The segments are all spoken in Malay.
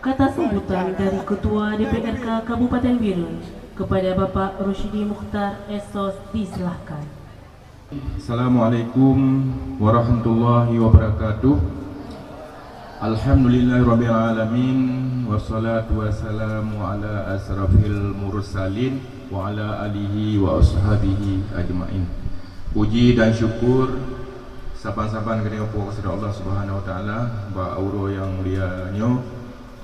Kata sambutan dari Ketua DPRK Kabupaten Birun kepada Bapak Rosyidi Mukhtar Esos disilahkan. Assalamualaikum warahmatullahi wabarakatuh. Alhamdulillahirrabbilalamin. Wassalatu wassalamu ala asrafil mursalin wa ala alihi wa ashabihi ajma'in. Puji dan syukur saban-saban kepada Allah Subhanahu wa taala, ba auro yang mulianya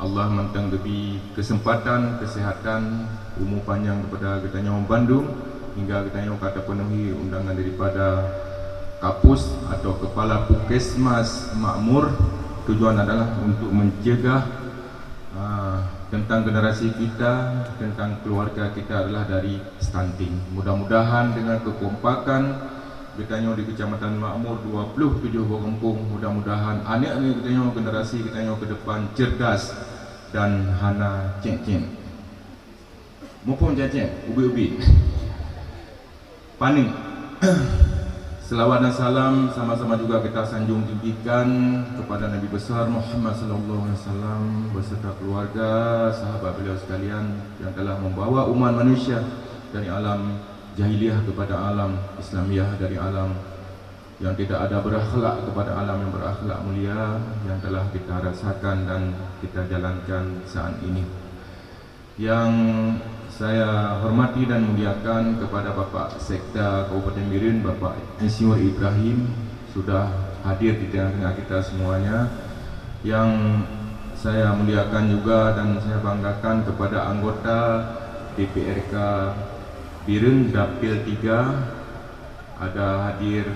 Allah mentang lebih kesempatan, kesihatan, umur panjang kepada kita orang Bandung hingga kita kata penuhi undangan daripada Kapus atau Kepala Puskesmas Makmur. Tujuan adalah untuk mencegah tentang generasi kita, tentang keluarga kita adalah dari stunting. Mudah-mudahan dengan kekompakan kita di Kecamatan Makmur 27 kampung, mudah-mudahan anak-anak kita generasi kita ke depan cerdas dan hana cek-cek. Mumpung cek-cek, ubi-ubi. Panik. Selawat dan salam sama-sama juga kita sanjung tinggikan kepada Nabi besar Muhammad sallallahu alaihi wasallam beserta keluarga, sahabat beliau sekalian yang telah membawa umat manusia dari alam jahiliyah kepada alam Islamiyah, dari alam yang tidak ada berakhlak kepada alam yang berakhlak mulia yang telah kita rasakan dan kita jalankan saat ini. Yang saya hormati dan muliakan kepada Bapak Sekda Kabupaten Birun, Bapak Insinyur Ibrahim, sudah hadir di tengah-tengah kita semuanya. Yang saya muliakan juga dan saya banggakan kepada anggota DPRK Birun Dapil 3, ada hadir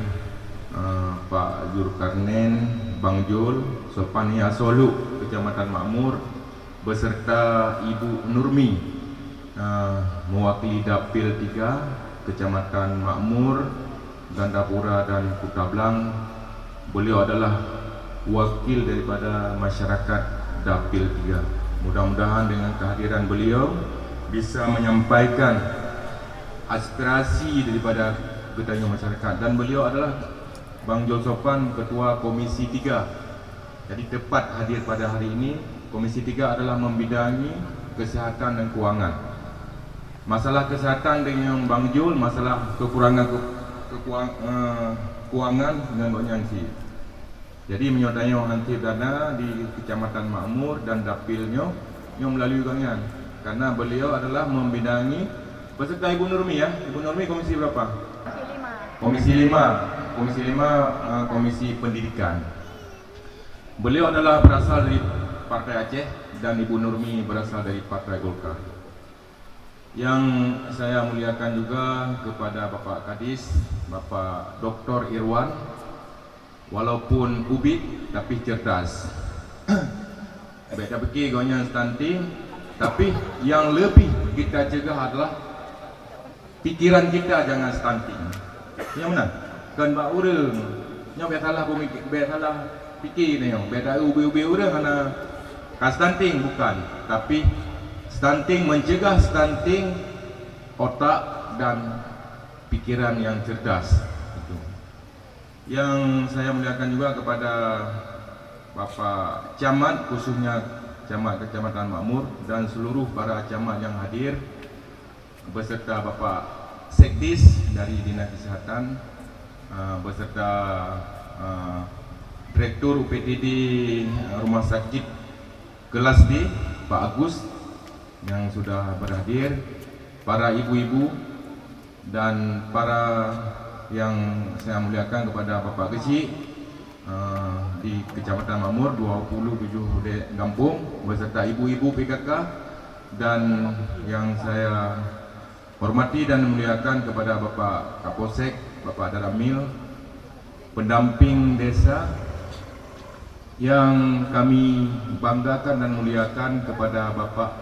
Pak Zulkarnain, Bang Jul, Sopania Soluk, Kecamatan Makmur, beserta Ibu Nurmi, mewakili Dapil 3, Kecamatan Makmur, Gandapura dan Kutablang. Beliau adalah wakil daripada masyarakat Dapil 3. Mudah-mudahan dengan kehadiran beliau bisa menyampaikan aspirasi daripada gedanya masyarakat, dan beliau adalah Bang Jol Sopan, Ketua Komisi 3. Jadi tepat hadir pada hari ini. Komisi 3 adalah membidangi kesihatan dan kewangan. Masalah kesihatan dengan Bang Jol, masalah kekurangan kewangan dengan Bang Yansi. Jadi menyertai hanti dana di Kecamatan Makmur dan dapilnya yang melalui gangan. Karena beliau adalah membidangi beserta Ibu Nurmi ya. Ibu Nurmi komisi berapa? Komisi 5. Komisi 5 Komisi Pendidikan. Beliau adalah berasal dari Partai Aceh dan Ibu Nurmi berasal dari Partai Golkar. Yang saya muliakan juga kepada Bapak Kadis, Bapak Dr. Irwan, walaupun ubit tapi cerdas. Beda fikir gonya stunting, tapi yang lebih kita cegah adalah pikiran kita jangan stunting. Yang mana? Kan bak urang. Nya biasalah biasalah fikir ni, biasa ubi-ubi urang karena stunting bukan, tapi stunting mencegah stunting otak dan pikiran yang cerdas. Itu. Yang saya muliakan juga kepada Bapak Camat, khususnya Camat Kecamatan Makmur dan seluruh para camat yang hadir beserta Bapak Sekdis dari Dinas Kesihatan, beserta Direktur UPTD Rumah Sakit Kelas D, Pak Agus yang sudah berhadir, para ibu-ibu dan para yang saya muliakan kepada Bapak Kecik di Kecamatan Makmur 27 kampung beserta ibu-ibu PKK, dan yang saya hormati dan muliakan kepada Bapak Kapolsek, Bapak Daramil, pendamping desa, yang kami banggakan dan muliakan kepada Bapak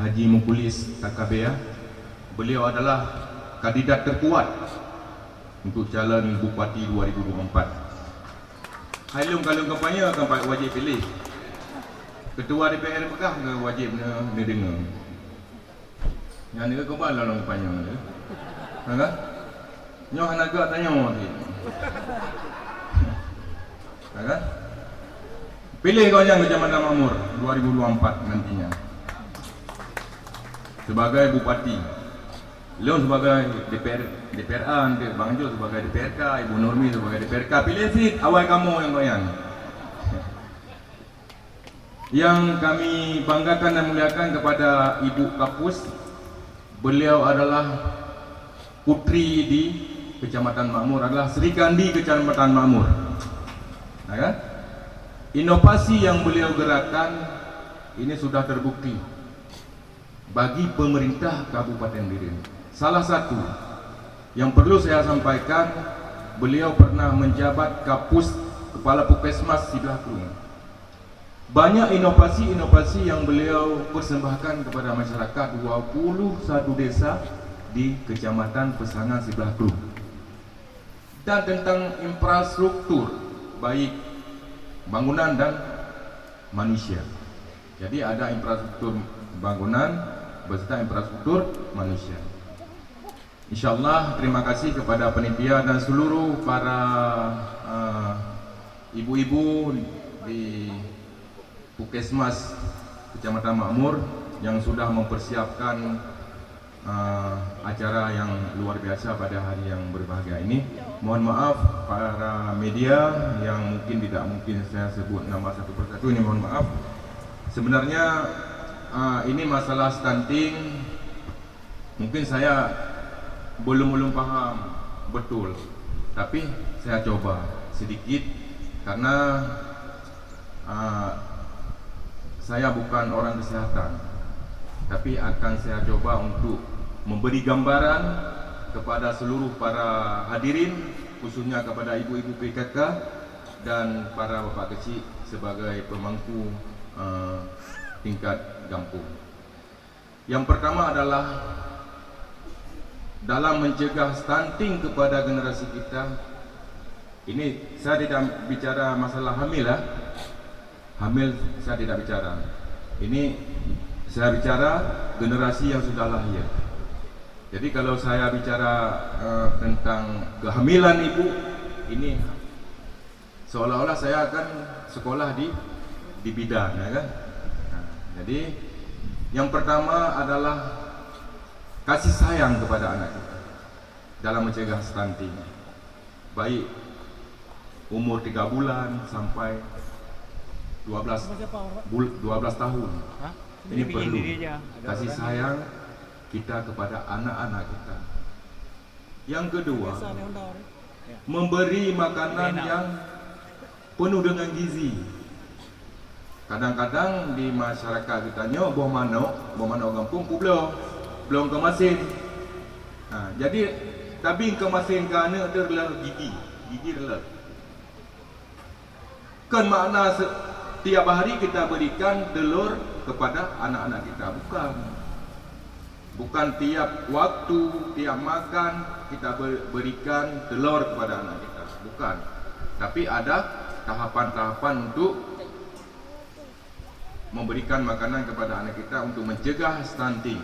Haji Mukulis KKB. Beliau adalah kandidat terkuat untuk calon Bupati 2024. Hailung kalau kampanye akan wajib pilih. Ketua DPR Pekah ke wajib dengar. Yang ni kau bala long panjang ni. Ha? Nyoh naga tanya ni. Ha? Pilih kau yang Kecamatan Makmur 2024 nantinya sebagai bupati. Leon sebagai DPRA, Bang Jo sebagai DPRK, Ibu Nurmi sebagai DPRK. Pilih sih awal kamu yang goyang. Yang kami banggakan dan muliakan kepada Ibu Kapus, beliau adalah putri di Kecamatan Makmur, adalah Sri Kandi Kecamatan Makmur. Nah, kan? Inovasi yang beliau gerakkan ini sudah terbukti bagi pemerintah Kabupaten Biren. Salah satu yang perlu saya sampaikan, beliau pernah menjabat Kapus Kepala Puskesmas Siblakung. Banyak inovasi-inovasi yang beliau persembahkan kepada masyarakat 21 desa di Kecamatan Pesangan Siblakung. Dan tentang infrastruktur baik bangunan dan manusia. Jadi ada infrastruktur bangunan beserta infrastruktur manusia. InsyaAllah terima kasih kepada panitia dan seluruh para ibu-ibu di Puskesmas Kecamatan Makmur yang sudah mempersiapkan acara yang luar biasa pada hari yang berbahagia ini. Mohon maaf para media yang tidak mungkin saya sebut nama satu persatu, ini mohon maaf. Sebenarnya ini masalah stunting mungkin saya belum paham betul, tapi saya coba sedikit karena saya bukan orang kesehatan, tapi akan saya coba untuk memberi gambaran kepada seluruh para hadirin, khususnya kepada ibu-ibu PKK dan para bapak kecil sebagai pemangku tingkat kampung. Yang pertama adalah dalam mencegah stunting kepada generasi kita. Ini saya tidak bicara masalah hamil ya. Hamil saya tidak bicara. Ini saya bicara generasi yang sudah lahir. Jadi kalau saya bicara tentang kehamilan ibu, ini seolah-olah saya akan sekolah di bidan, ya kan? Nah, jadi yang pertama adalah kasih sayang kepada anak kita dalam mencegah stunting, baik umur 3 bulan sampai 12 tahun. Ini perlu kasih sayang kita kepada anak-anak kita. Yang kedua, memberi makanan yang penuh dengan gizi. Kadang-kadang di masyarakat kita nyo boh mano kampung belum kemasin. Nah, jadi tapi kemasin kana adalah gigi relak. Kan makna tiap hari kita berikan telur kepada anak-anak kita, bukan tiap waktu, tiap makan kita berikan telur kepada anak kita, bukan. Tapi ada tahapan-tahapan untuk memberikan makanan kepada anak kita untuk mencegah stunting.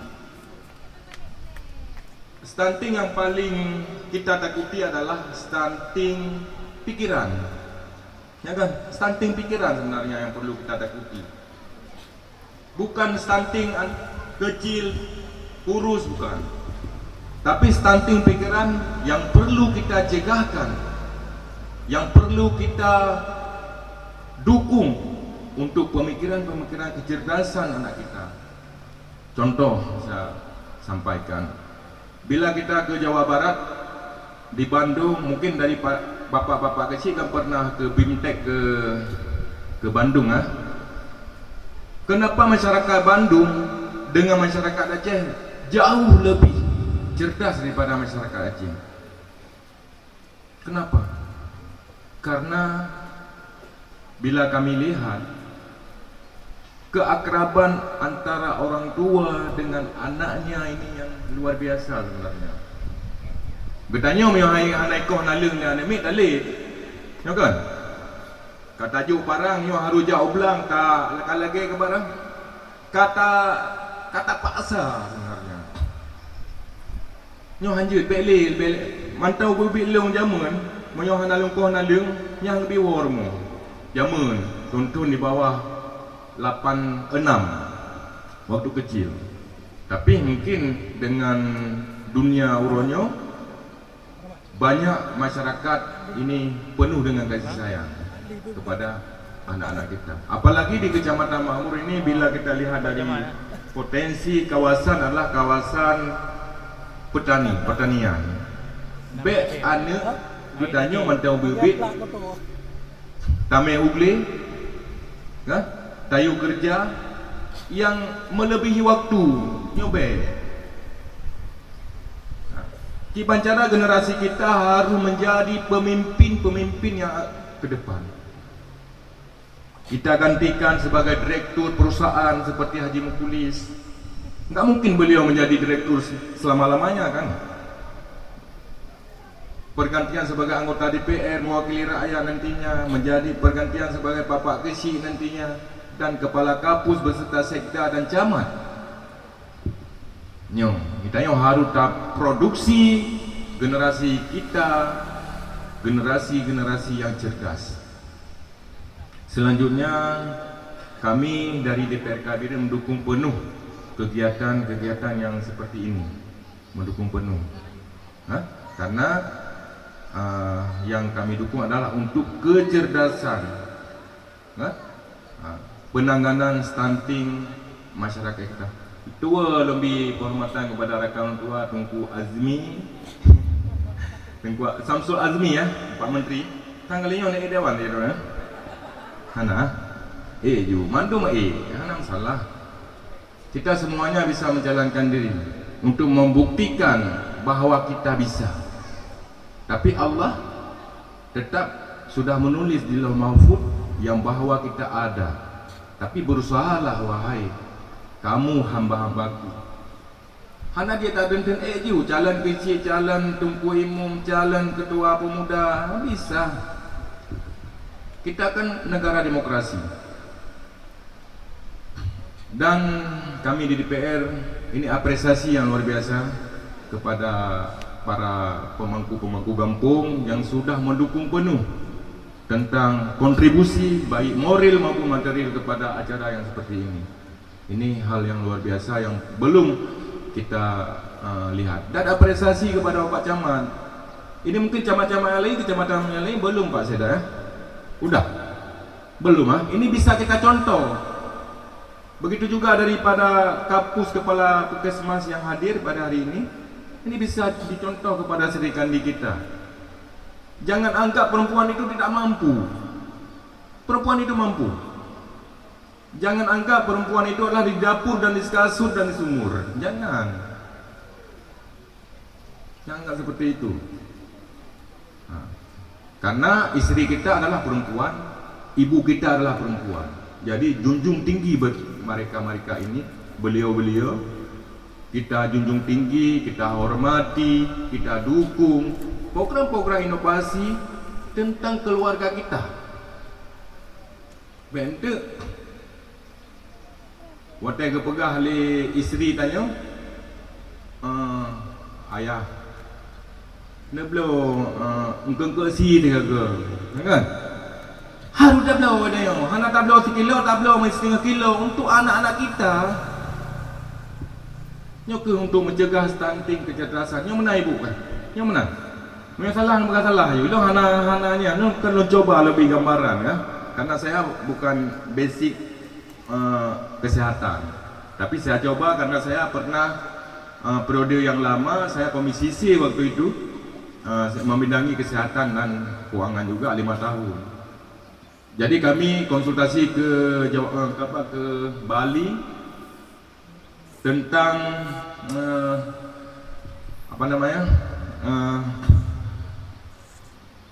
Stunting yang paling kita takuti adalah stunting pikiran. Ya kan? Stunting pikiran sebenarnya yang perlu kita takuti. Bukan stunting kecil, kurus, bukan. Tapi stunting pikiran yang perlu kita cegahkan, yang perlu kita dukung untuk pemikiran-pemikiran kecerdasan anak kita. Contoh saya sampaikan, bila kita ke Jawa Barat, di Bandung, mungkin dari bapak-bapak kecil kan pernah ke BIMTEK ke Bandung, Kenapa masyarakat Bandung dengan masyarakat Aceh jauh lebih cerdas daripada masyarakat Aceh? Kenapa? Karena bila kami lihat keakraban antara orang tua dengan anaknya ini yang luar biasa sebenarnya. Bertanya mihai anaikoh nalung ni anemit dalih. Ya kan? Kata tajuk parang nyo haru jauh belang tak lagi ke barang. Kata paksa sebenarnya. Nyo hanjut belil mantau bibit leung jamun, moyo nalung koh nalung yang lebih war mo. Jamun tuntun di bawah 86 waktu kecil. Tapi mungkin dengan dunia uronyo, banyak masyarakat ini penuh dengan kasih sayang kepada anak-anak kita. Apalagi di Kecamatan Makmur ini, bila kita lihat dari potensi kawasan adalah kawasan pertanian. Be ane gedanyo mantau bibit, tame ugle, tayu kerja yang melebihi waktu nyobe. Kibancara generasi kita harus menjadi pemimpin yang ke depan. Kita gantikan sebagai direktur perusahaan seperti Haji Mukulis. Enggak mungkin beliau menjadi direktur selama-lamanya kan. Pergantian sebagai anggota DPR mewakili rakyat nantinya, menjadi pergantian sebagai Bapak Kesi nantinya, dan kepala kapus beserta sekda dan camat. Kita harus produksi generasi kita, generasi yang cerdas. Selanjutnya, kami dari DPR Kabinet mendukung penuh kegiatan-kegiatan yang seperti ini, mendukung penuh. Karena yang kami dukung adalah untuk kecerdasan, penanganan stunting masyarakat kita. Itu lebih penghormatan kepada rakan tua Tunku Azmi, Tunku Samsul Azmi ya, Pak Menteri. Tanggalnya naik dewan dia tu ya. Hana, ju mandu hana masalah. Kita semuanya bisa menjalankan diri untuk membuktikan bahawa kita bisa. Tapi Allah tetap sudah menulis di Lauh Mahfuz yang bahawa kita ada. Tapi berusahalah wahai kamu hamba-hambaku. Hana dia tak denten ju jalan kecil, jalan Tunku Imam, jalan ketua pemuda, bisa. Kita kan negara demokrasi. Dan kami di DPR ini apresiasi yang luar biasa kepada para pemangku-pemangku kampung yang sudah mendukung penuh tentang kontribusi baik moral maupun material kepada acara yang seperti ini. Ini hal yang luar biasa yang belum kita lihat. Dan apresiasi kepada Bapak Camat. Ini mungkin camat-camat yang lain, kecamatan yang lain belum Pak Seda ya? Udah? Belum Ini bisa kita contoh. Begitu juga daripada kapus kepala puskesmas yang hadir pada hari ini. Ini bisa dicontoh kepada serikandi kita. Jangan anggap perempuan itu tidak mampu. Perempuan itu mampu. Jangan anggap perempuan itu adalah di dapur dan di kasur dan di sumur. Jangan seperti itu. Karena istri kita adalah perempuan, ibu kita adalah perempuan. Jadi junjung tinggi mereka ini, beliau-beliau, kita junjung tinggi, kita hormati, kita dukung program-program inovasi tentang keluarga kita. Benda watai kepegah le isteri tanya, ayah nak belum engkau si dia ke, kan? Harus dah belum ada yang, hana tak belum sekilo, tak belum setengah kilo untuk anak-anak kita. Nyoke untuk mencegah stunting, kecerdasan. Yang mana ibu kan? Yang mana? Yang salah bukan salah. Itu hana-hananya. Itu kan lo coba lebih gambaran ya. Karena saya bukan basic kesehatan. Tapi saya coba karena saya pernah periode yang lama saya komisi C waktu itu membidangi kesehatan dan keuangan juga 5 tahun. Jadi kami konsultasi ke Bali tentang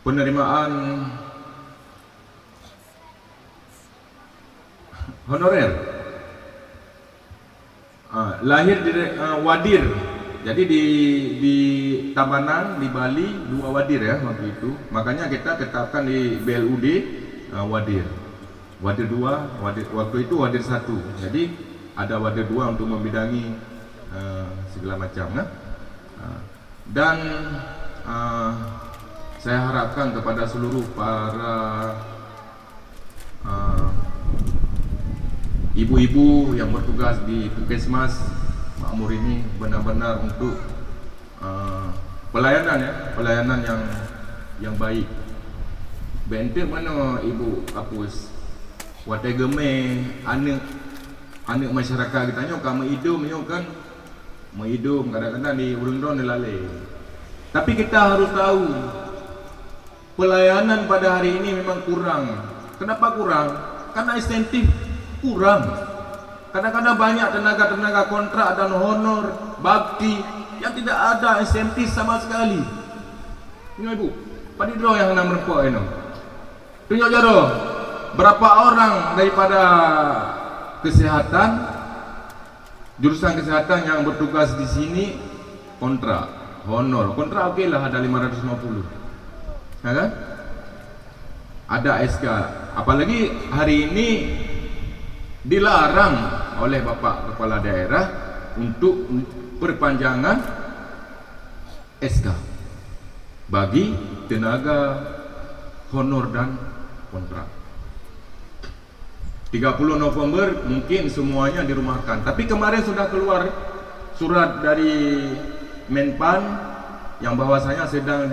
penerimaan honorer. Lahir di Wadir. Jadi di Tabanan di Bali 2 Wadir ya waktu itu. Makanya kita tetapkan di BLUD Wadir. Wadir 2, waktu itu Wadir 1. Jadi ada Wadir 2 untuk membidangi segala macam dan saya harapkan kepada seluruh para ibu-ibu yang bertugas di Puskesmas Makmur ini benar-benar untuk pelayanan yang baik. Bente mana ibu kapus watai geme anak masyarakat kita nyo kamu hidung nyo kan menghidung kadang-kadang di urung-urung lalai. Tapi kita harus tahu pelayanan pada hari ini memang kurang. Kenapa kurang? Karena insentif kurang. Kadang-kadang banyak tenaga-tenaga kontrak dan honor bakti yang tidak ada insentif sama sekali. Ini ibu, pada dulu yang nak merempok ini. Tunjuk jaro berapa orang daripada kesehatan, jurusan kesehatan yang bertugas di sini kontrak, honor. Kontrak okey lah ada 550. Ya kan? Ada SK. Apalagi hari ini dilarang oleh Bapak Kepala Daerah untuk perpanjangan SK bagi tenaga honor dan kontrak. 30 November mungkin semuanya dirumahkan. Tapi kemarin sudah keluar surat dari Menpan yang bahwasanya sedang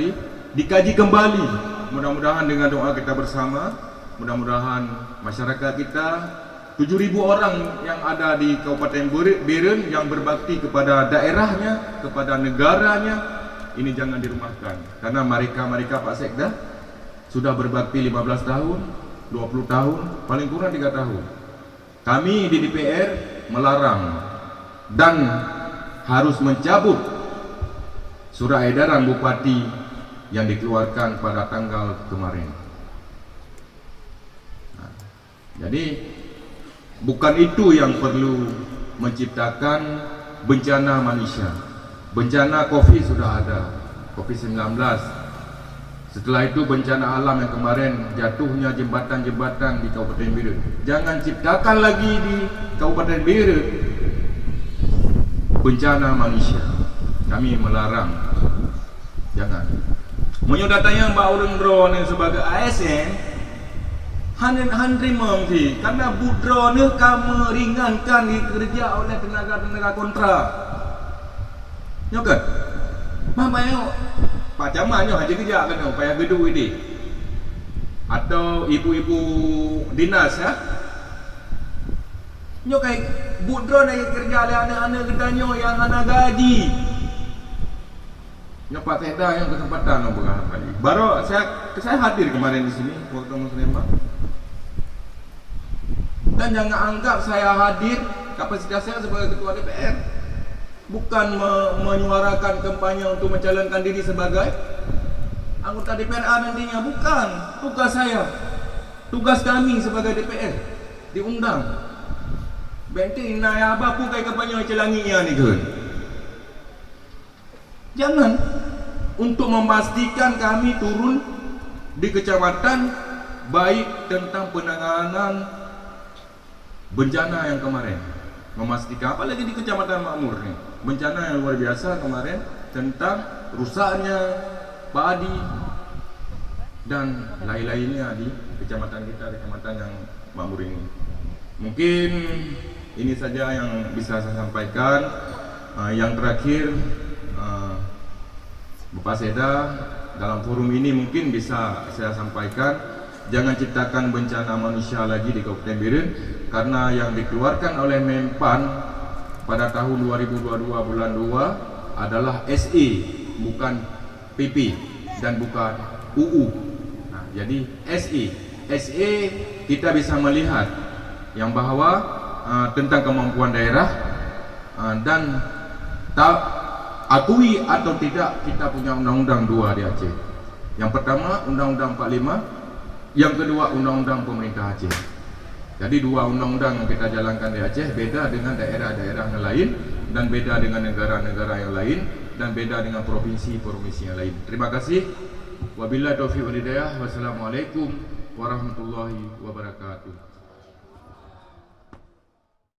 dikaji kembali. Mudah-mudahan dengan doa kita bersama, mudah-mudahan masyarakat kita 7.000 orang yang ada di Kabupaten Beren yang berbakti kepada daerahnya, kepada negaranya, ini jangan dirumahkan. Karena mereka Pak Sekda sudah berbakti 15 tahun, 20 tahun, paling kurang 3 tahun. Kami di DPR melarang dan harus mencabut surat edaran Bupati yang dikeluarkan pada tanggal kemarin. Nah, jadi bukan itu yang perlu menciptakan bencana manusia. Bencana COVID sudah ada, COVID-19. Setelah itu bencana alam yang kemarin jatuhnya jembatan-jembatan di Kabupaten Beren. Jangan ciptakan lagi di Kabupaten Beren bencana manusia. Kami melarang. Jangan. Menyodatanya Mbak Urung Drone sebagai ASN handrimong sih, karena budrone kamu ringankan dikerja oleh tenaga-tenaga kontrak. Nyokat, mamanya Pak Camannya haji kerja kan payah gedung ini. Atau ibu-ibu dinas ya. Nyokai budrone kerja oleh anak-anak gedanyo yang anak gaji. Nyopat Sekda yang kesempatan berharap lagi. Baru saya hadir kemarin di sini waktu Muslimah. Dan jangan anggap saya hadir kapasitas saya sebagai ketua DPR bukan menyuarakan kampanye untuk mencalonkan diri sebagai anggota DPR nantinya, bukan tugas saya. Tugas kami sebagai DPR diundang. Benti naya bapu kai kampanye celanginya ni kan. Jangan, untuk memastikan kami turun di kecamatan baik tentang penanganan bencana yang kemarin, memastikan apalagi di Kecamatan Makmur nih, bencana yang luar biasa kemarin tentang rusaknya padi dan lain-lainnya di kecamatan kita, kecamatan yang makmur ini. Mungkin ini saja yang bisa saya sampaikan. Yang terakhir, Bapak Sekda dalam forum ini mungkin bisa saya sampaikan, jangan ciptakan bencana manusia lagi di Kabupaten Beren, karena yang dikeluarkan oleh Menpan pada tahun 2022 bulan 2 adalah SE, bukan PP dan bukan UU. Nah, jadi SE kita bisa melihat yang bahwa tentang kemampuan daerah dan akui atau tidak kita punya undang-undang 2 di Aceh. Yang pertama Undang-Undang 45, yang kedua Undang-Undang Pemerintah Aceh. Jadi 2 undang-undang yang kita jalankan di Aceh beda dengan daerah-daerah yang lain, dan beda dengan negara-negara yang lain, dan beda dengan provinsi-provinsi yang lain. Terima kasih. Wabillahi taufiq wal hidayah. Wassalamualaikum warahmatullahi wabarakatuh.